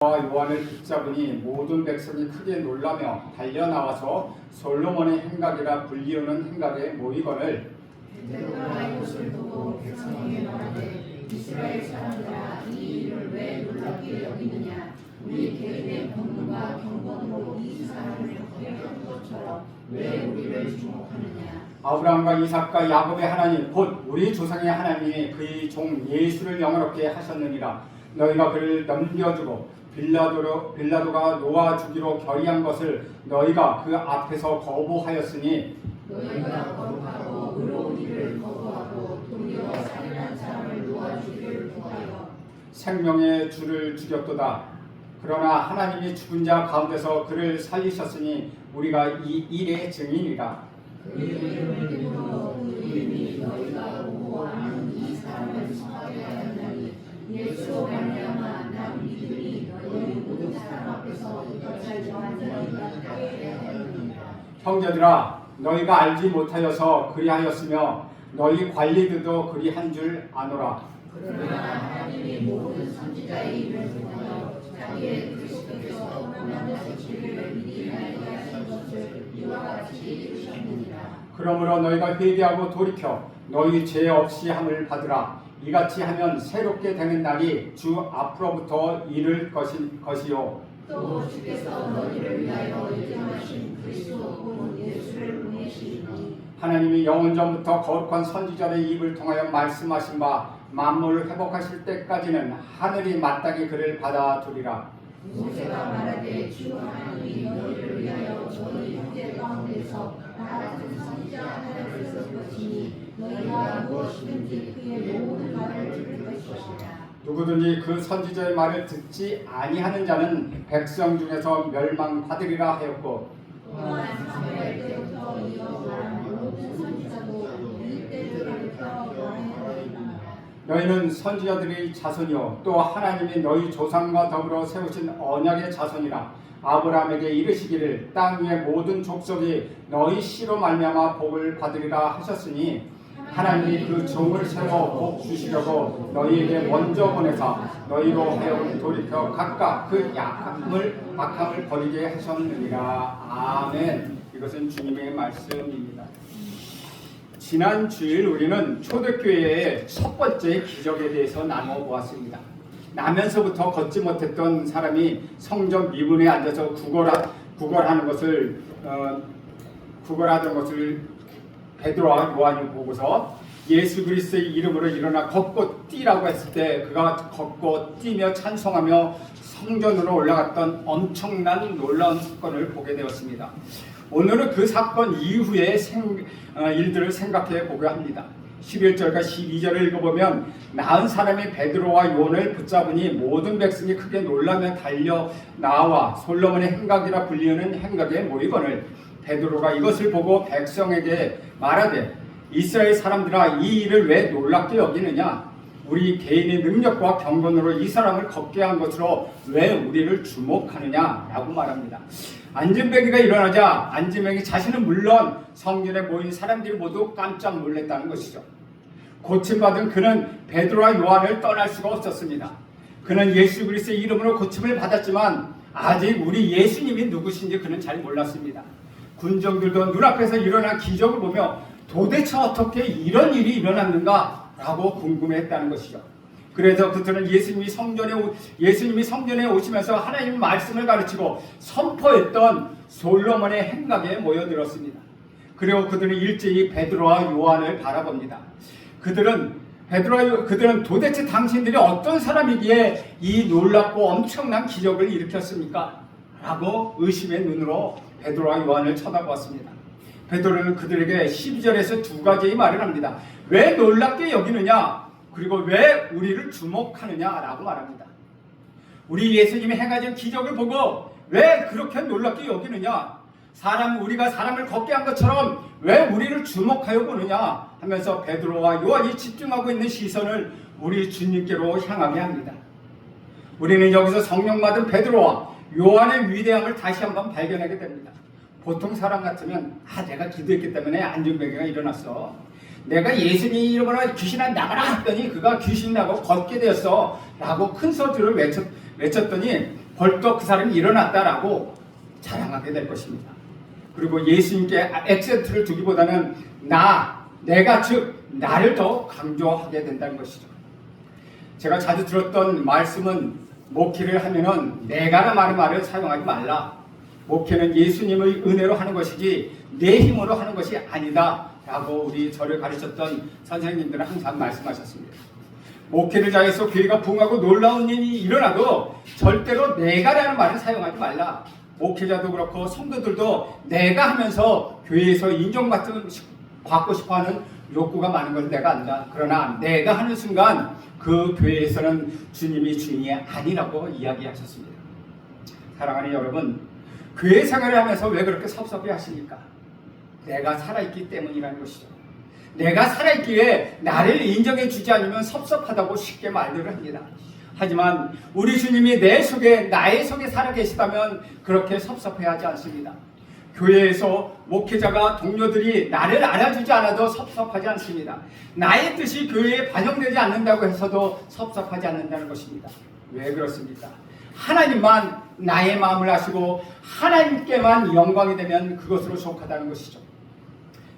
요한을 붙잡으니 모든 백성이 크게 놀라며 달려나와서 솔로몬의 행각이라 불리우는 행각에 모이거늘 베드로가 이것을 보고 백성에게 말하되 이스라엘 사람들아 이 일을 왜 놀랍게 여기느냐 우리 개인의 본능과 경건으로 이 사람을 경배한 것처럼 왜 우리를 주목하느냐. 아브라함과 이삭과 야곱의 하나님 곧 우리 조상의 하나님이 그의 종 예수를 영원롭게 하셨느니라. 너희가 그를 넘겨주고 빌라도가 놓아 주기로 결의한 것을 너희가 그 앞에서 거부하였으니 너희가 거룩하고 의로운 일을 거부하고 도리어 살인한 사람을 놓아 주기를 구하여 생명의 주를 죽였도다. 그러나 하나님이 죽은 자 가운데서 그를 살리셨으니 우리가 이 일의 증인이라. 그 이름을 기쁘로 그 이름이 너희가 보고 아는 이 사람을 성하게 하였나니 예수로 말미암아 난 믿으니 너희 모든 사람 앞에서 이것을 완전히 하게 하였느니라. 형제들아 너희가 알지 못하여서 그리하였으며 너희 관리들도 그리한 줄 아노라. 그러나 하나님이 모든 선지자의 입을 통하여 자기의 그리스도께서 원하는 진리를 미리 알게 하신 것을 이와 같이 이루셨느니라. 그러므로 너희가 회개하고 돌이켜 너희 죄 없이 함을 받으라. 이같이 하면 새롭게 되는 날이 주 앞으로부터 이를 것이요. 또 주께서 너희를 위하여 예정하신 그리스도 곧 예수를 보내시리니 하나님이 영원 전부터 거룩한 선지자의 입을 통하여 말씀하신 바 만물을 회복하실 때까지는 하늘이 마땅히 그를 받아두리라. 모세가 말하되 주 하나님이 너희를 위하여 너희 형제 가운데서 나 같은 선지자 하나를 쓸 것이니 너희가 무엇이든지 그의 모든 말을 들을 것이라. 누구든지 그 선지자의 말을 듣지 아니하는 자는 백성 중에서 멸망받으리라 하였고 또한 사무엘 때부터 이어 말한 모든 선지자도 이 때를 가리켜 말하였느니라. 너희는 선지자들의 자손이요 또 하나님이 너희 조상과 더불어 세우신 언약의 자손이라. 아브라함에게 이르시기를 땅 위의 모든 족속이 너희 씨로 말미암아 복을 받으리라 하셨으니 하나님이 그 종을 세워 복 주시려고 너희에게 먼저 보내사 너희로 하여금 돌이켜 각각 그 악함을 버리게 하셨느니라. 아멘. 이것은 주님의 말씀입니다. 지난 주일 우리는 초대교회의 첫 번째 기적에 대해서 나누어 보았습니다. 나면서부터 걷지 못했던 사람이 성전 미문에 앉아서 구걸하던 것을 베드로와 요한이 보고서 예수 그리스도의 이름으로 일어나 걷고 뛰라고 했을 때 그가 걷고 뛰며 찬송하며 성전으로 올라갔던 엄청난 놀라운 사건을 보게 되었습니다. 오늘은 그 사건 이후의 일들을 생각해 보려 합니다. 11절과 12절을 읽어보면 나은 사람이 베드로와 요한을 붙잡으니 모든 백성이 크게 놀라며 달려 나와 솔로몬의 행각이라 불리우는 행각에 모이거늘 베드로가 이것을 보고 백성에게 말하되 이스라엘 사람들아 이 일을 왜 놀랍게 여기느냐 우리 개인의 능력과 경건으로 이 사람을 걷게 한 것으로 왜 우리를 주목하느냐 라고 말합니다. 안진뱅이가 일어나자 안진뱅이 자신은 물론 성전에 모인 사람들이 모두 깜짝 놀랐다는 것이죠. 고침받은 그는 베드로와 요한을 떠날 수가 없었습니다. 그는 예수 그리스도의 이름으로 고침을 받았지만 아직 우리 예수님이 누구신지 그는 잘 몰랐습니다. 군정들도 눈앞에서 일어난 기적을 보며 도대체 어떻게 이런 일이 일어났는가 라고 궁금해했다는 것이죠. 그래서 그들은 예수님이 성전에 오시면서 하나님의 말씀을 가르치고 선포했던 솔로몬의 행각에 모여들었습니다. 그리고 그들은 일제히 베드로와 요한을 바라봅니다. 그들은 도대체 당신들이 어떤 사람이기에 이 놀랍고 엄청난 기적을 일으켰습니까? 라고 의심의 눈으로 베드로와 요한을 쳐다보았습니다. 베드로는 그들에게 12절에서 두 가지의 말을 합니다. 왜 놀랍게 여기느냐? 그리고 왜 우리를 주목하느냐? 라고 말합니다. 우리 예수님이 행하신 기적을 보고 왜 그렇게 놀랍게 여기느냐? 우리가 사람을 걷게 한 것처럼 왜 우리를 주목하여 보느냐? 하면서 베드로와 요한이 집중하고 있는 시선을 우리 주님께로 향하게 합니다. 우리는 여기서 성령 받은 베드로와 요한의 위대함을 다시 한번 발견하게 됩니다. 보통 사람 같으면 내가 기도했기 때문에 안진뱅이가 일어났어. 내가 예수님 이름으로 귀신아 나가라 했더니 그가 귀신 나고 걷게 되었어 라고 큰 소리를 외쳤더니 벌떡 그 사람이 일어났다라고 자랑하게 될 것입니다. 그리고 예수님께 액센트를 두기보다는 내가 즉 나를 더 강조하게 된다는 것이죠. 제가 자주 들었던 말씀은 목회를 하면은 내가라는 말을 사용하지 말라. 목회는 예수님의 은혜로 하는 것이지 내 힘으로 하는 것이 아니다 라고 우리 저를 가르쳤던 선생님들은 항상 말씀하셨습니다. 목회를 자해서 교회가 부흥하고 놀라운 일이 일어나도 절대로 내가라는 말을 사용하지 말라. 목회자도 그렇고 성도들도 내가 하면서 교회에서 인정받고 싶어하는 욕구가 많은 걸 내가 안다. 그러나 내가 하는 순간 그 교회에서는 주님이 주인이 아니라고 이야기하셨습니다. 사랑하는 여러분, 교회 생활을 하면서 왜 그렇게 섭섭해 하십니까? 내가 살아있기 때문이라는 것이죠. 내가 살아있기에 나를 인정해 주지 않으면 섭섭하다고 쉽게 말들을 합니다. 하지만 우리 주님이 나의 속에 살아계시다면 그렇게 섭섭해하지 않습니다. 교회에서 목회자가 동료들이 나를 알아주지 않아도 섭섭하지 않습니다. 나의 뜻이 교회에 반영되지 않는다고 해서도 섭섭하지 않는다는 것입니다. 왜 그렇습니까? 하나님만 나의 마음을 아시고 하나님께만 영광이 되면 그것으로 속하다는 것이죠.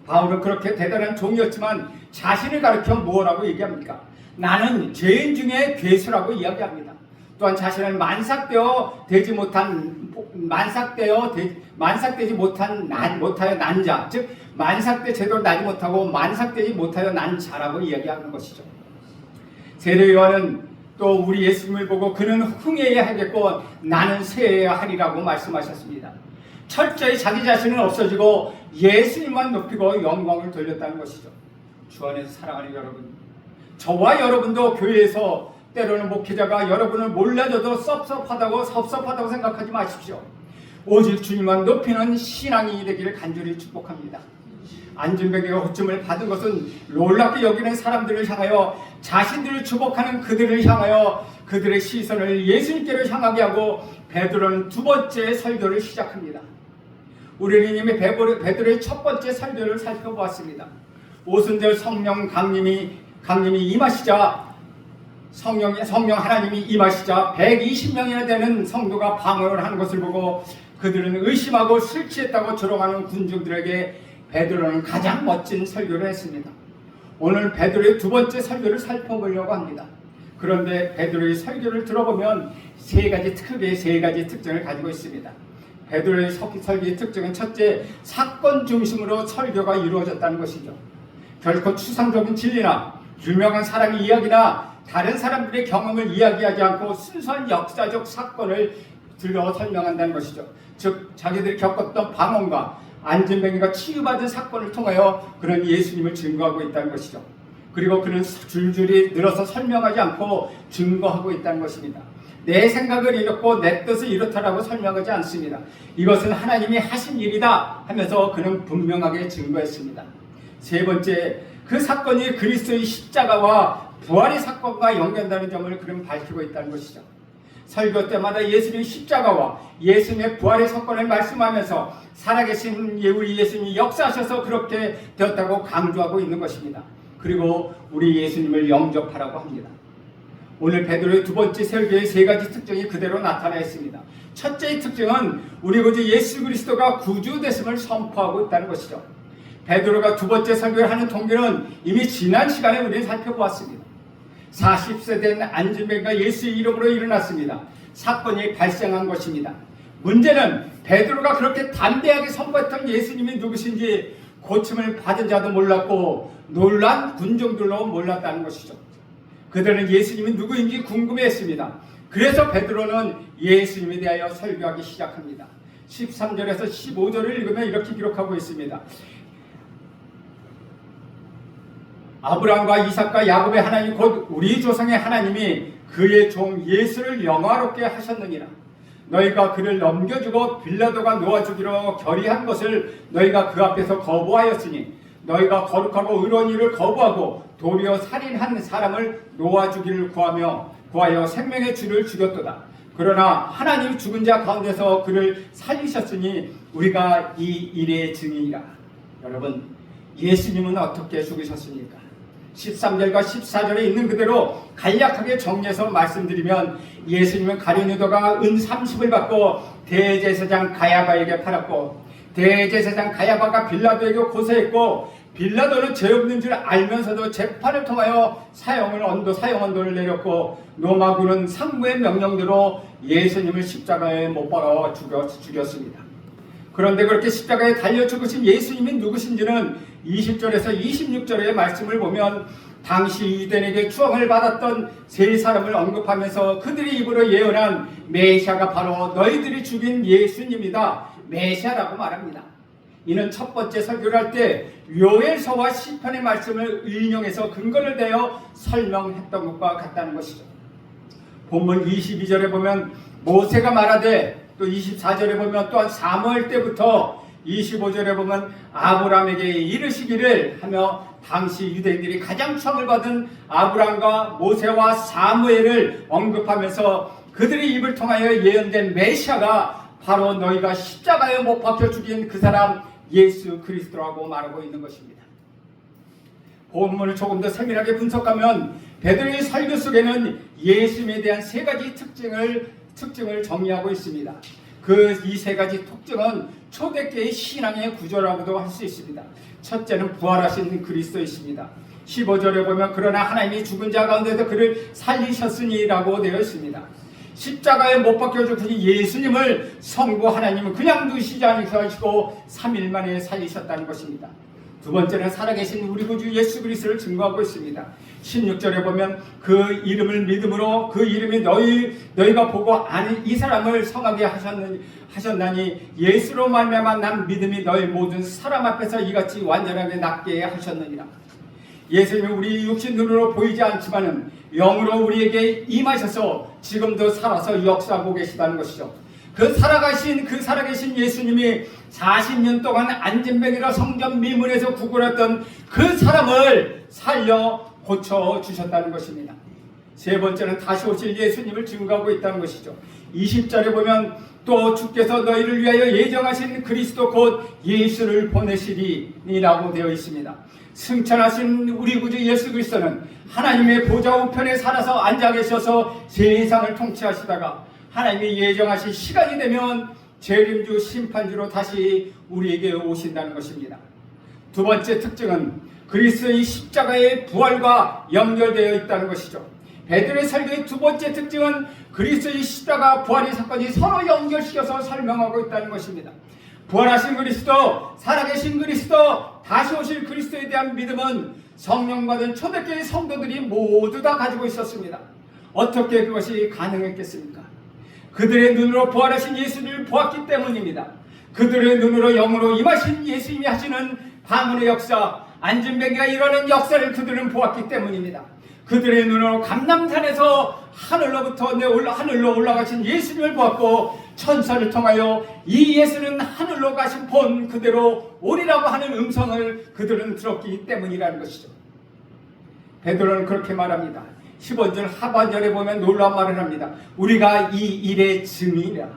바울은 그렇게 대단한 종이었지만 자신을 가리켜 무엇라고 얘기합니까? 나는 죄인 중에 괴수라고 이야기합니다. 또한 자신을 만삭되지 못하여 난 자, 즉 만삭되 제대로 나지 못하고 만삭되지 못하여 난 자라고 이야기하는 것이죠. 세례 요한은 또 우리 예수님을 보고 그는 흥해야 하겠고 나는 쇠해야 하리라고 말씀하셨습니다. 철저히 자기 자신은 없어지고 예수님만 높이고 영광을 돌렸다는 것이죠. 주 안에서 사랑하는 여러분, 저와 여러분도 교회에서 때로는 목회자가 여러분을 몰라줘도 섭섭하다고 생각하지 마십시오. 오직 주님만 높이는 신앙이 되기를 간절히 축복합니다. 안진뱅이가 호침을 받은 것은 놀랍게 여기는 사람들을 향하여 자신들을 주목하는 그들을 향하여 그들의 시선을 예수님께로 향하게 하고 베드로는 두 번째 설교를 시작합니다. 우리는 이미 베드로의 첫 번째 설교를 살펴보았습니다. 오순절 성령 강림이 임하시자 성령 하나님이 임하시자 120명이나 되는 성도가 방언을 하는 것을 보고 그들은 의심하고 술 취했다고 조롱하는 군중들에게 베드로는 가장 멋진 설교를 했습니다. 오늘 베드로의 두 번째 설교를 살펴보려고 합니다. 그런데 베드로의 설교를 들어보면 세 가지 특징을 가지고 있습니다. 베드로의 설교의 특징은 첫째, 사건 중심으로 설교가 이루어졌다는 것이죠. 결코 추상적인 진리나 유명한 사람의 이야기나 다른 사람들의 경험을 이야기하지 않고 순수한 역사적 사건을 들어 설명한다는 것이죠. 즉 자기들이 겪었던 방언과 안진뱅이가 치유받은 사건을 통하여 그런 예수님을 증거하고 있다는 것이죠. 그리고 그는 줄줄이 늘어서 설명하지 않고 증거하고 있다는 것입니다. 내 생각을 이렇고 내 뜻을 이렇다라고 설명하지 않습니다. 이것은 하나님이 하신 일이다 하면서 그는 분명하게 증거했습니다. 세 번째, 그 사건이 그리스도의 십자가와 부활의 사건과 연결된다는 점을 그는 밝히고 있다는 것이죠. 설교 때마다 예수님의 십자가와 예수님의 부활의 사건을 말씀하면서 살아계신 우리 예수님이 역사하셔서 그렇게 되었다고 강조하고 있는 것입니다. 그리고 우리 예수님을 영접하라고 합니다. 오늘 베드로의 두 번째 설교의 세 가지 특징이 그대로 나타나 있습니다. 첫째의 특징은 우리 구주 예수 그리스도가 구주되심을 선포하고 있다는 것이죠. 베드로가 두 번째 설교를 하는 동기는 이미 지난 시간에 우리는 살펴보았습니다. 40세 된 안진뱅이가 예수의 이름으로 일어났습니다. 사건이 발생한 것입니다. 문제는 베드로가 그렇게 담대하게 선포했던 예수님이 누구신지 고침을 받은 자도 몰랐고 놀란 군중들로 몰랐다는 것이죠. 그들은 예수님이 누구인지 궁금해했습니다. 그래서 베드로는 예수님에 대하여 설교하기 시작합니다. 13절에서 15절을 읽으면 이렇게 기록하고 있습니다. 아브라함과 이삭과 야곱의 하나님 곧 우리 조상의 하나님이 그의 종 예수를 영화롭게 하셨느니라. 너희가 그를 넘겨주고 빌라도가 놓아주기로 결의한 것을 너희가 그 앞에서 거부하였으니 너희가 거룩하고 의로운 일을 거부하고 도리어 살인한 사람을 놓아주기를 구하여 생명의 주를 죽였도다. 그러나 하나님 죽은 자 가운데서 그를 살리셨으니 우리가 이 일의 증인이라. 여러분, 예수님은 어떻게 죽으셨습니까? 13절과 14절에 있는 그대로 간략하게 정리해서 말씀드리면 예수님은 가룟 유다가 은 30을 받고 대제사장 가야바에게 팔았고 대제사장 가야바가 빌라도에게 고소했고 빌라도는 죄 없는 줄 알면서도 재판을 통하여 사형 언도를 내렸고 로마군은 상부의 명령대로 예수님을 십자가에 못 박아 죽였습니다. 그런데 그렇게 십자가에 달려 죽으신 예수님이 누구신지는 20절에서 26절의 말씀을 보면 당시 유대인에게 추앙을 받았던 세 사람을 언급하면서 그들이 입으로 예언한 메시아가 바로 너희들이 죽인 예수님이다. 메시아라고 말합니다. 이는 첫 번째 설교를 할 때 요엘서와 시편의 말씀을 인용해서 근거를 대어 설명했던 것과 같다는 것이죠. 본문 22절에 보면 모세가 말하되 또 24절에 보면 또한 사무엘 때부터 25절에 보면 아브라함에게 이르시기를 하며 당시 유대인들이 가장 추앙을 받은 아브라함과 모세와 사무엘을 언급하면서 그들의 입을 통하여 예언된 메시아가 바로 너희가 십자가에 못 박혀 죽인 그 사람 예수 그리스도라고 말하고 있는 것입니다. 본문을 조금 더 세밀하게 분석하면 베드로의 설교 속에는 예수님에 대한 세 가지 특징을 정리하고 있습니다. 이 세 가지 특징은 초대교회의 신앙의 구조라고도 할 수 있습니다. 첫째는 부활하신 그리스도이십니다. 15절에 보면 그러나 하나님이 죽은 자 가운데서 그를 살리셨으니라고 되어 있습니다. 십자가에 못 박혀 죽으신 예수님을 성부 하나님은 그냥 두시지 않으시고 3일 만에 살리셨다는 것입니다. 두 번째는 살아계신 우리 구주 예수 그리스도를 증거하고 있습니다. 16절에 보면 그 이름을 믿음으로 그 이름이 너희가 보고 아는 이 사람을 성하게 하셨나니 예수로 말미암아 난 믿음이 너희 모든 사람 앞에서 이같이 완전하게 낫게 하셨느니라. 예수님이 우리 육신 눈으로 보이지 않지만은 영으로 우리에게 임하셔서 지금도 살아서 역사하고 계시다는 것이죠. 그 살아계신 예수님이 40년 동안 안진뱅이라 성전 미문에서 구걸했던 그 사람을 살려 고쳐주셨다는 것입니다. 세 번째는 다시 오실 예수님을 증거하고 있다는 것이죠. 20절에 보면 또 주께서 너희를 위하여 예정하신 그리스도 곧 예수를 보내시리라고 되어 있습니다. 승천하신 우리 구주 예수 그리스도는 하나님의 보좌 우편에 살아서 앉아 계셔서 세상을 통치하시다가 하나님이 예정하신 시간이 되면 재림주 심판주로 다시 우리에게 오신다는 것입니다. 두 번째 특징은 그리스도의 십자가의 부활과 연결되어 있다는 것이죠. 베드로의 설교의 두 번째 특징은 그리스도의 십자가 부활의 사건이 서로 연결시켜서 설명하고 있다는 것입니다. 부활하신 그리스도, 살아계신 그리스도, 다시 오실 그리스도에 대한 믿음은 성령 받은 초대교회 성도들이 모두 다 가지고 있었습니다. 어떻게 그것이 가능했겠습니까? 그들의 눈으로 부활하신 예수를 보았기 때문입니다. 그들의 눈으로 영으로 임하신 예수님이 하시는 가문의 역사, 안진뱅이가 이루는 역사를 그들은 보았기 때문입니다. 그들의 눈으로 감람산에서 하늘로 올라가신 예수님을 보았고 천사를 통하여 이 예수는 하늘로 가신 본 그대로 오리라고 하는 음성을 그들은 들었기 때문이라는 것이죠. 베드로는 그렇게 말합니다. 15절 하반절에 보면 놀라운 말을 합니다. 우리가 이 일의 증인이라.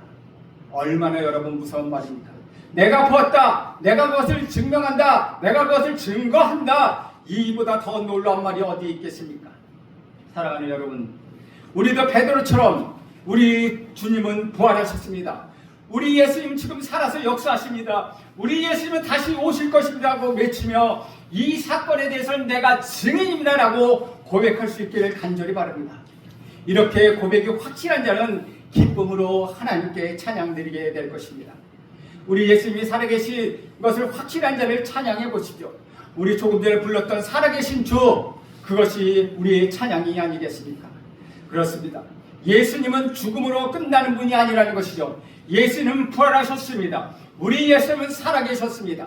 얼마나 여러분 무서운 말입니까? 내가 보았다. 내가 그것을 증명한다. 내가 그것을 증거한다. 이보다 더 놀라운 말이 어디 있겠습니까? 사랑하는 여러분, 우리도 베드로처럼 우리 주님은 부활하셨습니다. 우리 예수님 지금 살아서 역사하십니다. 우리 예수님은 다시 오실 것입니다 라고 외치며 이 사건에 대해서는 내가 증인입니다 라고 고백할 수 있기를 간절히 바랍니다. 이렇게 고백이 확실한 자는 기쁨으로 하나님께 찬양드리게 될 것입니다. 우리 예수님이 살아계신 것을 확실한 자를 찬양해 보십시오. 우리 조금 전에 불렀던 살아계신 주, 그것이 우리의 찬양이 아니겠습니까? 그렇습니다. 예수님은 죽음으로 끝나는 분이 아니라는 것이죠. 예수님은 부활하셨습니다. 우리 예수님은 살아계셨습니다.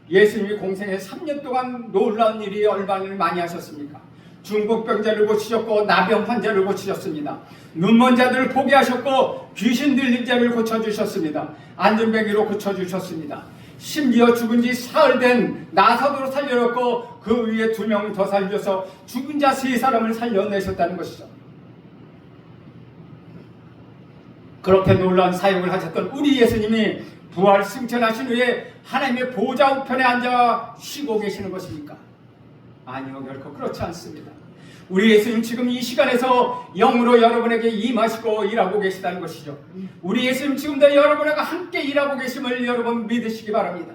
예수님이 공생에 3년 동안 놀라운 일이 얼마나 많이 하셨습니까? 중풍병자를 고치셨고 나병 환자를 고치셨습니다. 눈먼 자들을 보게 하셨고 귀신 들린 자를 고쳐주셨습니다. 안진뱅이로 고쳐주셨습니다. 심지어 죽은 지 사흘 된 나사도로 살려놓고 그 위에 2명 더 살려서 죽은 자 3사람을 살려내셨다는 것이죠. 그렇게 놀라운 사역을 하셨던 우리 예수님이 부활 승천하신 후에 하나님의 보좌 우편에 앉아 쉬고 계시는 것입니까? 아니요, 결코 그렇지 않습니다. 우리 예수님 지금 이 시간에서 영으로 여러분에게 임하시고 일하고 계시다는 것이죠. 우리 예수님 지금도 여러분과 함께 일하고 계심을 여러분 믿으시기 바랍니다.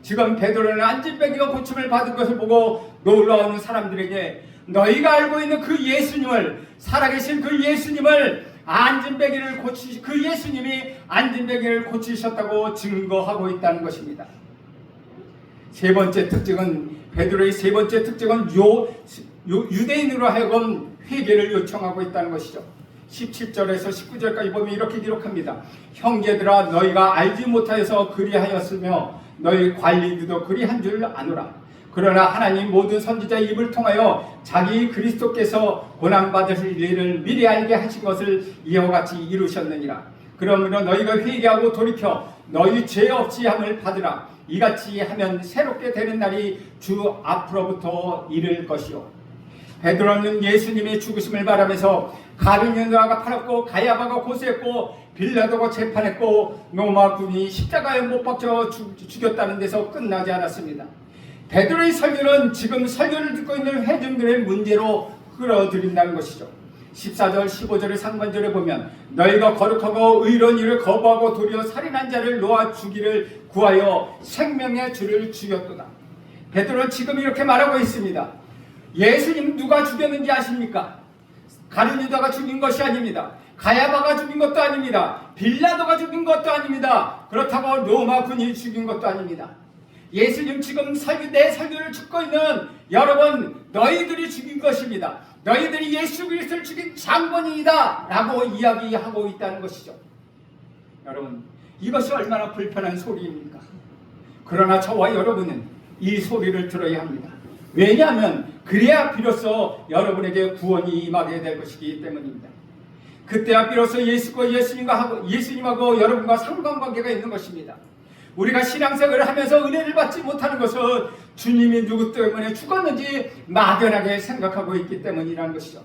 지금 베드로는 안진뱅이가 고침을 받은 것을 보고 놀라운 사람들에게 너희가 알고 있는 그 예수님을, 살아계신 그 예수님을, 그 예수님이 안진뱅이를 고치셨다고 증거하고 있다는 것입니다. 세 번째 특징은, 베드로의 세 번째 특징은 유대인으로 하여금 회개를 요청하고 있다는 것이죠. 17절에서 19절까지 보면 이렇게 기록합니다. 형제들아, 너희가 알지 못하여서 그리하였으며 너희 관리들도 그리한 줄 아노라. 그러나 하나님 모든 선지자의 입을 통하여 자기 그리스도께서 고난받으실 일을 미리 알게 하신 것을 이와 같이 이루셨느니라. 그러므로 너희가 회개하고 돌이켜 너희 죄 없이 함을 받으라. 이같이 하면 새롭게 되는 날이 주 앞으로부터 이를 것이요. 베드로는 예수님의 죽으심을 바라면서 가룟유다가 팔았고 가야바가 고소했고 빌라도가 재판했고 로마 군이 십자가에 못 박혀 죽였다는 데서 끝나지 않았습니다. 베드로의 설교는 지금 설교를 듣고 있는 회중들의 문제로 끌어들인다는 것이죠. 14절 15절의 상반절에 보면 너희가 거룩하고 의로운 일을 거부하고 도리어 살인한 자를 놓아 주기를 구하여 생명의 주를 죽였도다. 베드로는 지금 이렇게 말하고 있습니다. 예수님 누가 죽였는지 아십니까? 가룟유다가 죽인 것이 아닙니다. 가야바가 죽인 것도 아닙니다. 빌라도가 죽인 것도 아닙니다. 그렇다고 로마 군이 죽인 것도 아닙니다. 예수님 지금 내 설교를 듣고 있는 여러분, 너희들이 죽인 것입니다. 너희들이 예수 그리스도를 죽인 장본인이다 라고 이야기하고 있다는 것이죠. 여러분, 이것이 얼마나 불편한 소리입니까? 그러나 저와 여러분은 이 소리를 들어야 합니다. 왜냐하면 그래야 비로소 여러분에게 구원이 임하게 될 것이기 때문입니다. 그때야 비로소 예수님하고 여러분과 상관관계가 있는 것입니다. 우리가 신앙생활을 하면서 은혜를 받지 못하는 것은 주님이 누구 때문에 죽었는지 막연하게 생각하고 있기 때문이라는 것이죠.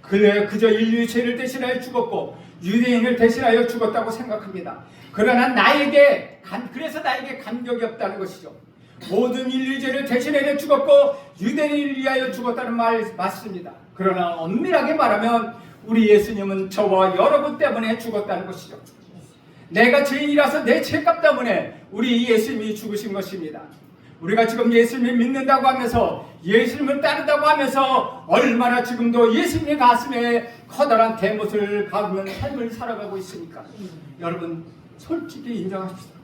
그저 인류의 죄를 대신하여 죽었고 유대인을 대신하여 죽었다고 생각합니다. 그러나 그래서 나에게 감격이 없다는 것이죠. 모든 인류의 죄를 대신하여 죽었고 유대인을 위하여 죽었다는 말 맞습니다. 그러나 엄밀하게 말하면 우리 예수님은 저와 여러분 때문에 죽었다는 것이죠. 내가 죄인이라서 내 죄값 때문에 우리 예수님이 죽으신 것입니다. 우리가 지금 예수님을 믿는다고 하면서 예수님을 따른다고 하면서 얼마나 지금도 예수님의 가슴에 커다란 대못을 박는 삶을 살아가고 있습니까? 여러분 솔직히 인정합시다.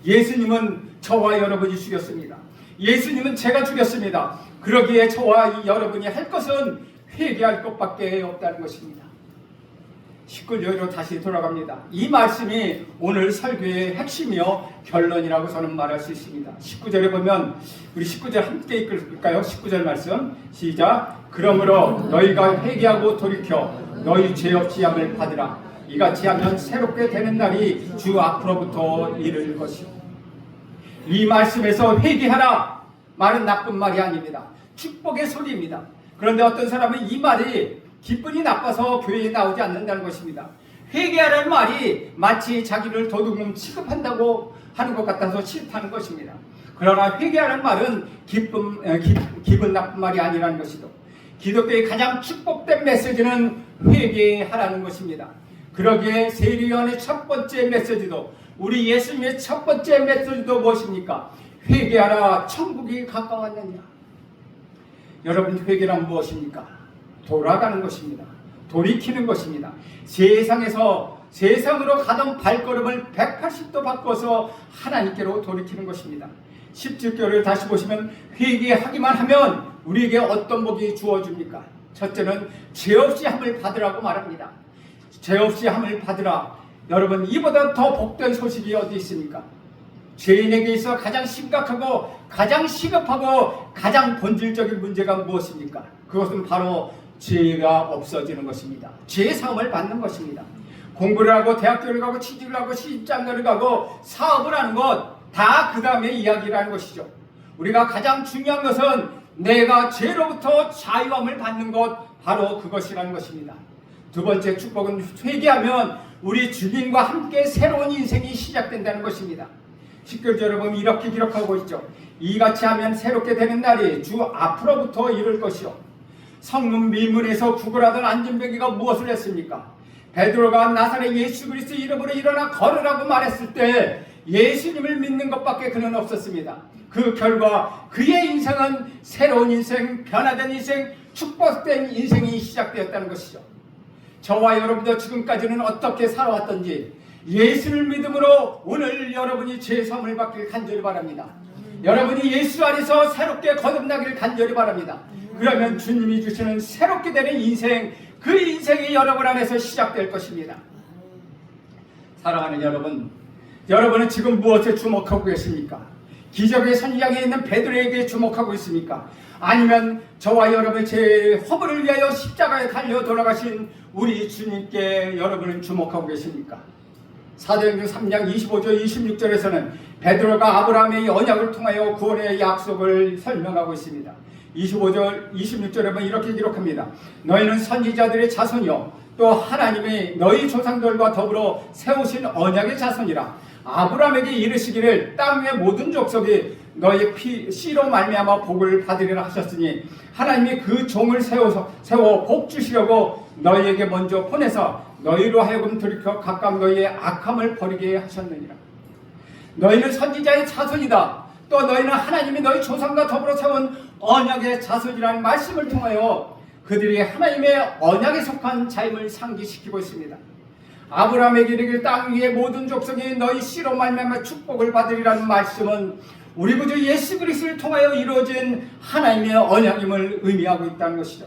예수님은 저와 여러분이 죽였습니다. 예수님은 제가 죽였습니다. 그러기에 저와 여러분이 할 것은 회개할 것밖에 없다는 것입니다. 19절로 다시 돌아갑니다. 이 말씀이 오늘 설교의 핵심이요 결론이라고 저는 말할 수 있습니다. 19절에 보면 우리 19절 함께 읽을까요? 19절 말씀 시작. 그러므로 너희가 회개하고 돌이켜 너희 죄 없이 함을 받으라. 이같이 하면 새롭게 되는 날이 주 앞으로부터 이를 것이요. 이 말씀에서 회개하라 말은 나쁜 말이 아닙니다. 축복의 소리입니다. 그런데 어떤 사람은 이 말이 기분이 나빠서 교회에 나오지 않는다는 것입니다. 회개하라는 말이 마치 자기를 도둑놈 취급한다고 하는 것 같아서 싫다는 것입니다. 그러나 회개하라는 말은 기분 나쁜 말이 아니라는 것이죠. 기독교의 가장 축복된 메시지는 회개하라는 것입니다. 그러기에 세례요한의 첫 번째 메시지도 우리 예수님의 첫 번째 메시지도 무엇입니까? 회개하라 천국이 가까웠느니라. 여러분 회개란 무엇입니까? 돌아가는 것입니다. 돌이키는 것입니다. 세상으로 가던 발걸음을 180도 바꿔서 하나님께로 돌이키는 것입니다. 17절을 다시 보시면 회개하기만 하면 우리에게 어떤 복이 주어집니까? 첫째는 죄 없이 함을 받으라고 말합니다. 죄 없이 함을 받으라. 여러분 이보다 더 복된 소식이 어디 있습니까? 죄인에게 있어 가장 심각하고 가장 시급하고 가장 본질적인 문제가 무엇입니까? 그것은 바로 죄가 없어지는 것입니다. 죄 사함을 받는 것입니다. 공부를 하고 대학교를 가고 취직을 하고 시집장가를 가고 사업을 하는 것 다 그 다음에 이야기라는 것이죠. 우리가 가장 중요한 것은 내가 죄로부터 자유함을 받는 것 바로 그것이라는 것입니다. 두 번째 축복은 회개하면 우리 주님과 함께 새로운 인생이 시작된다는 것입니다. 10절에 보면 이렇게 기록하고 있죠. 이같이 하면 새롭게 되는 날이 주 앞으로부터 이를 것이요. 성문 밀문에서 구걸하던 안진뱅이가 무엇을 했습니까? 베드로가 나사렛 예수 그리스도 이름으로 일어나 걸으라고 말했을 때 예수님을 믿는 것밖에 그는 없었습니다. 그 결과 그의 인생은 새로운 인생, 변화된 인생, 축복된 인생이 시작되었다는 것이죠. 저와 여러분도 지금까지는 어떻게 살아왔던지 예수를 믿음으로 오늘 여러분이 죄사함을 받길 간절히 바랍니다. 여러분이 예수 안에서 새롭게 거듭나길 간절히 바랍니다. 그러면 주님이 주시는 새롭게 되는 인생, 그 인생이 여러분 안에서 시작될 것입니다. 사랑하는 여러분, 여러분은 지금 무엇에 주목하고 계십니까? 기적의 선지장에 있는 베드로에게 주목하고 있습니까? 아니면 저와 여러분의 제 허물을 위하여 십자가에 달려 돌아가신 우리 주님께 여러분은 주목하고 계십니까? 사도행전 3장 25절 26절에서는 베드로가 아브라함의 언약을 통하여 구원의 약속을 설명하고 있습니다. 25절 26절에 보면 이렇게 기록합니다. 너희는 선지자들의 자손이요 또 하나님이 너희 조상들과 더불어 세우신 언약의 자손이라. 아브라함에게 이르시기를 땅 위의 모든 족속이 너희 씨로 말미암아 복을 받으리라 하셨으니 하나님이 그 종을 세워 복 주시려고 너희에게 먼저 보내서 너희로 하여금 돌이켜 각각 너희의 악함을 버리게 하셨느니라. 너희는 선지자의 자손이다. 또 너희는 하나님이 너희 조상과 더불어 세운 언약의 자손이라는 말씀을 통하여 그들이 하나님의 언약에 속한 자임을 상기시키고 있습니다. 아브라함에게 이르기를 땅 위의 모든 족속이 너희 씨로 말미암아 축복을 받으리라는 말씀은 우리 구주 예수 그리스도를 통하여 이루어진 하나님의 언약임을 의미하고 있다는 것이죠.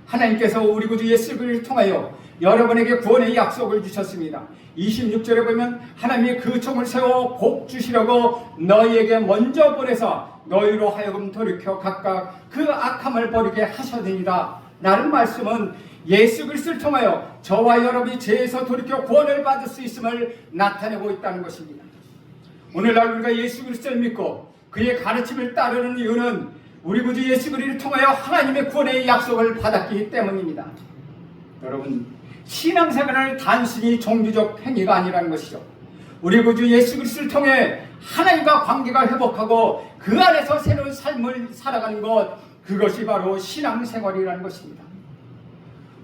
하나님께서 우리 구주 예수 그리스도를 통하여 여러분에게 구원의 약속을 주셨습니다. 26절에 보면 하나님이 그 종을 세워 복 주시려고 너희에게 먼저 보내서 너희로 하여금 돌이켜 각각 그 악함을 버리게 하셨느니라 라는 말씀은 예수 그리스도를 통하여 저와 여러분이 죄에서 돌이켜 구원을 받을 수 있음을 나타내고 있다는 것입니다. 오늘날 우리가 예수 그리스도를 믿고 그의 가르침을 따르는 이유는 우리 구주 예수 그리스도를 통하여 하나님의 구원의 약속을 받았기 때문입니다. 여러분, 신앙생활은 단순히 종교적 행위가 아니라는 것이죠. 우리 구주 예수 그리스도를 통해 하나님과 관계가 회복하고 그 안에서 새로운 삶을 살아가는 것, 그것이 바로 신앙생활이라는 것입니다.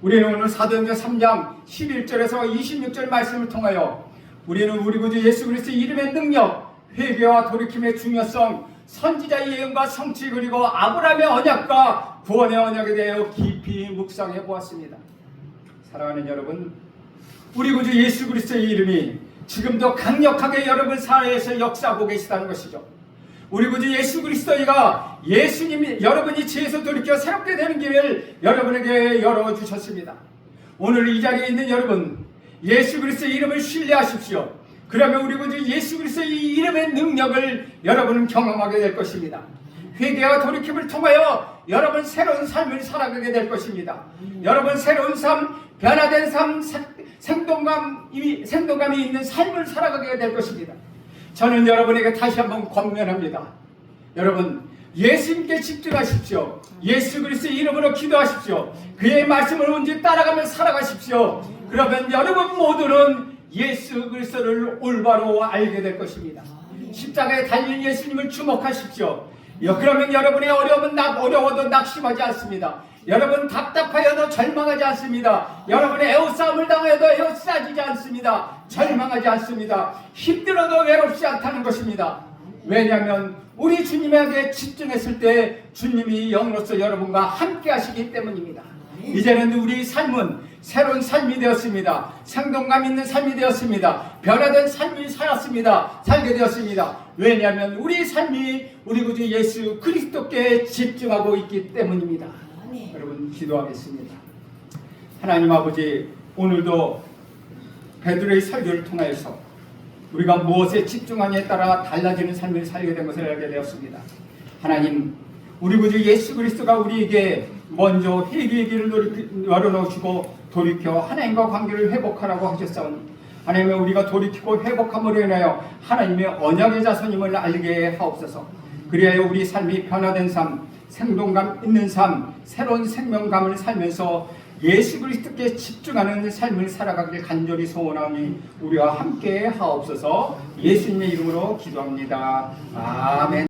우리는 오늘 사도행전 3장 11절에서 26절 말씀을 통하여 우리는 우리 구주 예수 그리스도의 이름의 능력, 회개와 돌이킴의 중요성, 선지자의 예언과 성취, 그리고 아브라함의 언약과 구원의 언약에 대하여 깊이 묵상해 보았습니다. 사랑하는 여러분, 우리 구주 예수 그리스도의 이름이 지금도 강력하게 여러분 사회에서 역사하고 계시다는 것이죠. 우리 구주 예수 그리스도가 예수님이 여러분이 죄에서 돌이켜 새롭게 되는 길을 여러분에게 열어주셨습니다. 오늘 이 자리에 있는 여러분, 예수 그리스도의 이름을 신뢰하십시오. 그러면 우리 구주 예수 그리스도의 이 이름의 능력을 여러분은 경험하게 될 것입니다. 회개와 돌이킴을 통하여 여러분 새로운 삶을 살아가게 될 것입니다. 여러분 새로운 삶, 변화된 삶, 생동감이 있는 삶을 살아가게 될 것입니다. 저는 여러분에게 다시 한번 권면합니다. 여러분, 예수님께 집중하십시오. 예수 그리스도의 이름으로 기도하십시오. 그의 말씀을 온전히 따라가며 살아가십시오. 그러면 여러분 모두는 예수 그리스도를 올바로 알게 될 것입니다. 십자가에 달린 예수님을 주목하십시오. 그러면 여러분의 어려워도 낙심하지 않습니다. 여러분 답답하여도 절망하지 않습니다. 여러분의 애호싸움을 당하여도 애호싸지지 않습니다. 절망하지 않습니다. 힘들어도 외롭지 않다는 것입니다. 왜냐하면 우리 주님에게 집중했을 때 주님이 영으로서 여러분과 함께 하시기 때문입니다. 이제는 우리 삶은 새로운 삶이 되었습니다. 생동감 있는 삶이 되었습니다. 변화된 삶이 살게 되었습니다. 왜냐하면 우리 삶이 우리 구주 예수 그리스도께 집중하고 있기 때문입니다. 여러분, 기도하겠습니다. 하나님 아버지, 오늘도 베드로의 설교를 통해서 우리가 무엇에 집중하냐에 따라 달라지는 삶을 살게 된 것을 알게 되었습니다. 하나님, 우리 구주 예수 그리스도가 우리에게 먼저 회개의 길을 열어놓으시고 돌이켜 하나님과 관계를 회복하라고 하셨사오니 하나님의 우리가 돌이키고 회복함으로 인하여 하나님의 언약의 자손임을 알게 하옵소서. 그리하여 우리 삶이 변화된 삶, 생동감 있는 삶, 새로운 생명감을 살면서 예수 그리스도께 집중하는 삶을 살아가길 간절히 소원하니 우리와 함께 하옵소서. 예수님의 이름으로 기도합니다. 아멘.